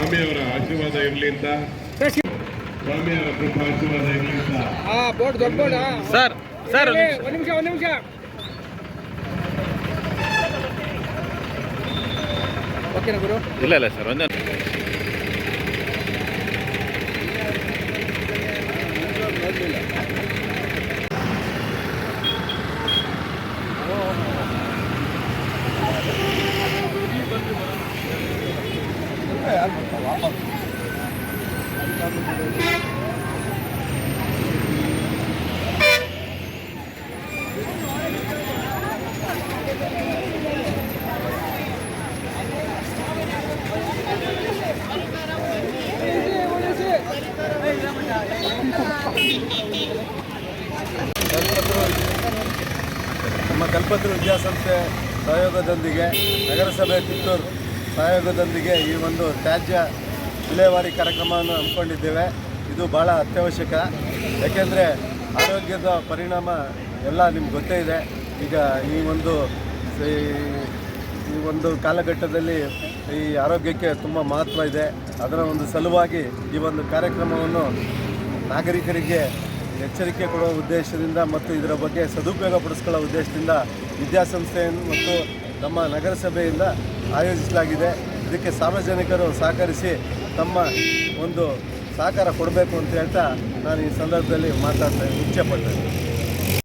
ಸ್ವಾಮಿಯವರ ಆಶೀರ್ವಾದ ಇರಲಿ ಅಂತ, ಸ್ವಾಮಿಯವರ ಕೃಪಾ ಆಶೀರ್ವಾದ ಇರಲಿ ಅಂತ. ಬೋರ್ಡ್ ದೊಡ್ಡ ಬೋರ್ಡ್ ಸರ್ ಸರ್ ಒಂದು ನಿಮಿಷ ಓಕೆನಾ ಗುರು? ಇಲ್ಲ ಸರ್ ಒಂದೇ ನಮ್ಮ ಕಲ್ಪತರು ವಿದ್ಯಾಸಂಸ್ಥೆ ಸಹಯೋಗದೊಂದಿಗೆ ನಗರಸಭೆ ಕಿತ್ತೂರು ಸಹಯೋಗದೊಂದಿಗೆ ಈ ಒಂದು ತ್ಯಾಜ್ಯ ವಿಲೇವಾರಿ ಕಾರ್ಯಕ್ರಮವನ್ನು ಹಮ್ಮಿಕೊಂಡಿದ್ದೇವೆ. ಇದು ಭಾಳ ಅತ್ಯವಶ್ಯಕ. ಯಾಕೆಂದರೆ ಆರೋಗ್ಯದ ಪರಿಣಾಮ ಎಲ್ಲ ನಿಮ್ಗೆ ಗೊತ್ತೇ ಇದೆ. ಈಗ ಈ ಒಂದು ಕಾಲಘಟ್ಟದಲ್ಲಿ ಈ ಆರೋಗ್ಯಕ್ಕೆ ತುಂಬ ಮಹತ್ವ ಇದೆ. ಅದರ ಒಂದು ಸಲುವಾಗಿ ಈ ಒಂದು ಕಾರ್ಯಕ್ರಮವನ್ನು ನಾಗರಿಕರಿಗೆ ಎಚ್ಚರಿಕೆ ಕೊಡುವ ಉದ್ದೇಶದಿಂದ ಮತ್ತು ಇದರ ಬಗ್ಗೆ ಸದುಪಯೋಗ ಪಡಿಸ್ಕೊಳ್ಳೋ ಉದ್ದೇಶದಿಂದ ವಿದ್ಯಾಸಂಸ್ಥೆಯನ್ನು ಮತ್ತು ನಮ್ಮ ನಗರಸಭೆಯಿಂದ ಆಯೋಜಿಸಲಾಗಿದೆ. ಇದಕ್ಕೆ ಸಾರ್ವಜನಿಕರು ಸಹಕರಿಸಿ ತಮ್ಮ ಒಂದು ಸಹಕಾರ ಕೊಡಬೇಕು ಅಂತ ಹೇಳ್ತಾ ನಾನು ಈ ಸಂದರ್ಭದಲ್ಲಿ ಮಾತಾಡ್ತಾ ಇಚ್ಛೆಪಡ್ತೇನೆ.